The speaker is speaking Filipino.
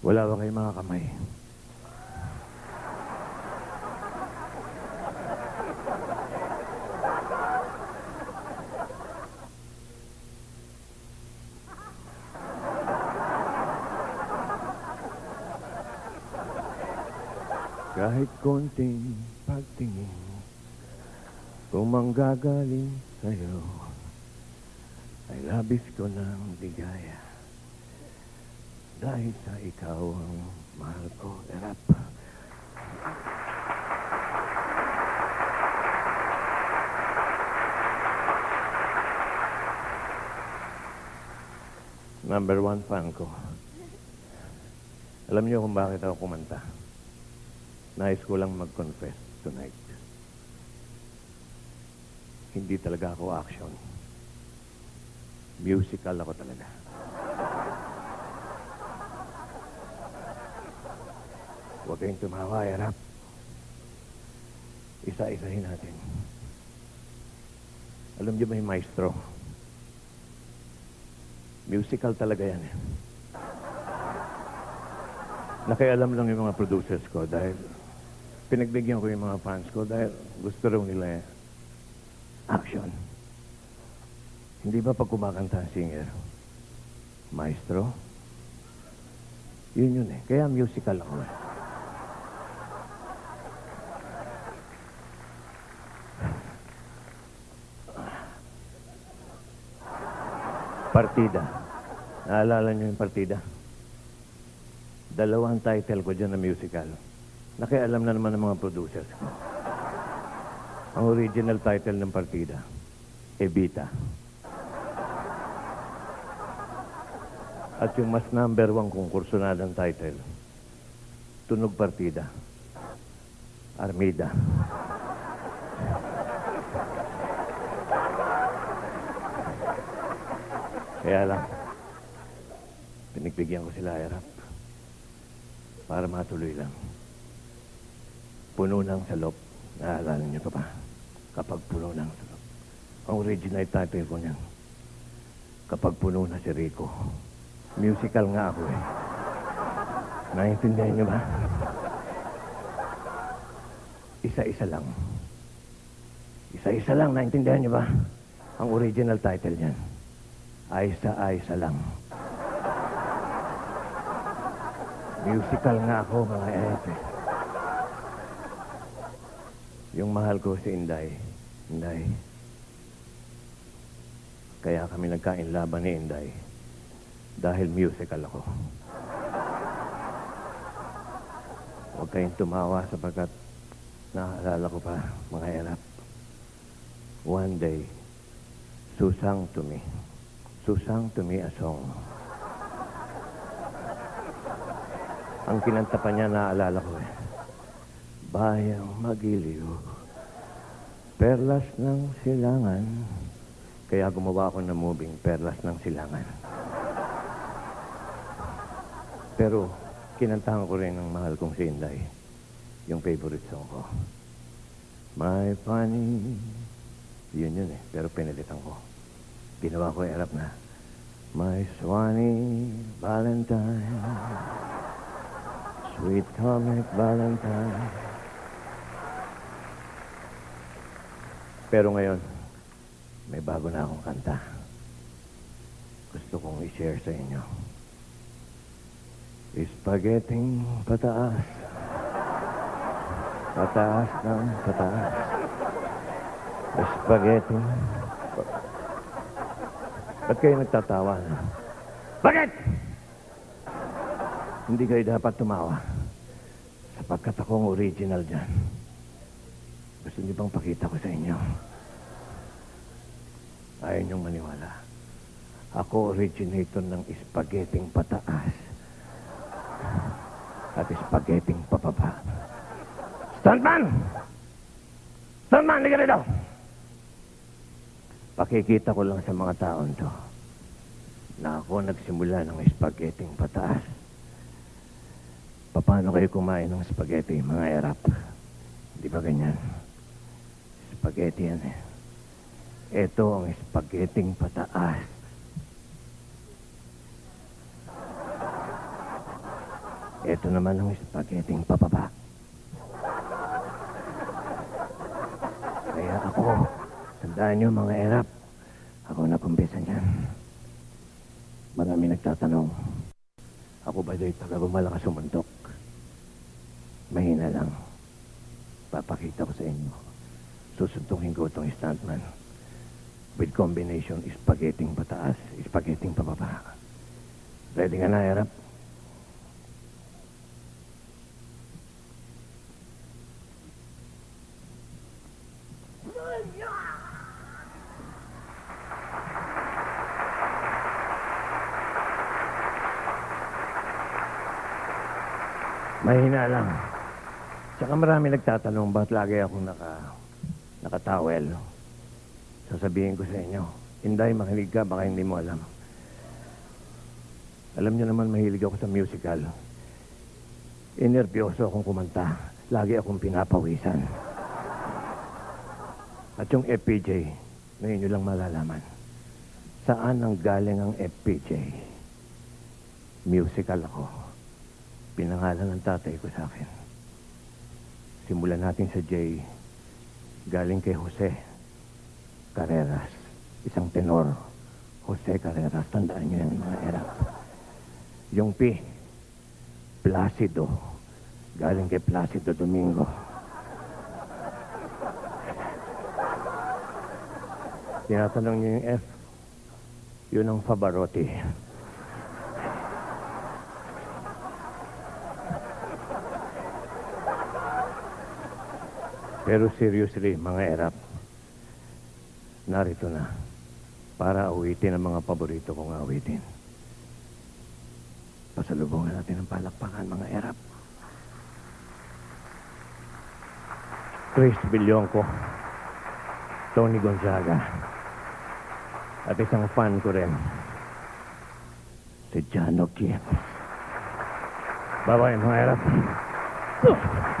Wala ba kayong mga kamay? Kahit konting pagtingin, kung manggagaling sa'yo, ay labis ko ng ligaya. Dahil sa ikaw ang mahal ko, Erap. Number 1 fan ko. Alam niyo kung bakit ako kumanta? Nais ko lang mag-confess tonight. Hindi talaga ako action. Musical ako talaga. Huwag kayong tumawa, Erap. Isa-isahin natin. Alam niyo ba yung maestro? Musical talaga yan. Nakialam lang yung mga producers ko dahil pinagbigyan ko yung mga fans ko dahil gusto raw nila action. Hindi ba pag kumakanta ang singer, maestro? Yun eh. Kaya musical ako eh. Partida. Naalala niyo yung partida? Dalawang title ko dyan na musical. Nakialam na naman ng mga producers ko. Ang original title ng partida, Evita. At yung mas number 1 kong kursunadang title, Tunog Partida, Armida. Kaya lang, pinigbigyan ko sila, Erap, para matuloy lang. Puno ng salop. Naalala niyo pa ba? Kapag puno ng salop. Ang original title ko niyan, Kapag Puno na si Rico. Musical nga ako eh. Naiintindihan niyo ba? Isa-isa lang. Isa-isa lang, naiintindihan niyo ba? Ang original title niyan. Aysa-aysa lang. Musical nga ako, mga epe. Yung mahal ko si Inday. Inday. Kaya kami nagkainlaban ni Inday. Dahil musical ako. Huwag kayong tumawa sapagkat naaalala ko pa, mga Erap. One day, susang to me a song. Ang kinanta pa niya, naaalala ko eh. Bayang magiliw, perlas ng silangan. Kaya gumawa ako ng moving, Perlas ng Silangan. Pero, kinantahan ko rin ng mahal kong si Inday. Yung favorite song ko. My funny. Yun eh, pero pinalitan ko. Ginawa ko Erap na, My Swanee Valentine, Sweet Comic Valentine. Pero ngayon, may bago na akong kanta. Gusto kong i-share sa inyo. Spaghetting pataas, pataas ng pataas. Spaghetting. Ba't kayo nagtatawa na? Bakit? Hindi kayo dapat tumawa. Sapagkat ako ang original dyan. Gusto niyo bang pakita ko sa inyo? Ayaw niyong maniwala. Ako originator ng spaghetting pataas. At spaghetting papaba. Stuntman! Stuntman, liga rito! Pakikita ko lang sa mga taon to na ako nagsimula ng spaghetting pataas. Paano kayo kumain ng spaghetti, mga Erap? Di ba ganyan? Spaghetti yan eh. Ito ang spaghetting pataas. Ito naman ang spaghetting pababa. Kaya ako, tandaan nyo mga erap, ako nakumpisa niyan. Marami nagtatanong, ako ba do'y taga malakas sumuntok? Mahina lang. Papakita ko sa inyo. Susuntukin ko itong stuntman. With combination, spaghetting pataas, spaghetting pababa. Ready ka na, erap? Mahina lang. Tsaka marami nagtatanong ba't lagi akong nakatawel. Sasabihin ko sa inyo, Inday, makinig ka, baka hindi mo alam. Alam niyo naman, mahilig ako sa musical. Inerpyoso akong kumanta. Lagi akong pinapawisan. At yung FPJ, ngayon nyo lang malalaman. Saan ang galing ang FPJ? Musical ako. Pinangalan ng tatay ko sa akin. Simulan natin sa J. Galing kay Jose Carreras. Isang tenor. Jose Carreras. Tandaan nyo yan, mga erap. Yung P. Placido. Galing kay Placido Domingo. Tinatanong nyo yung F. Yun ang Pavarotti. Pero seriously, mga erap, narito na para awitin ang mga paborito kong awitin. Pasalubungan natin ang palakpakan, mga erap. Chris Villonco, Tony Gonzaga, at isang fan ko rin, si Jano Gibbs. Bye-bye, mga erap. Ah!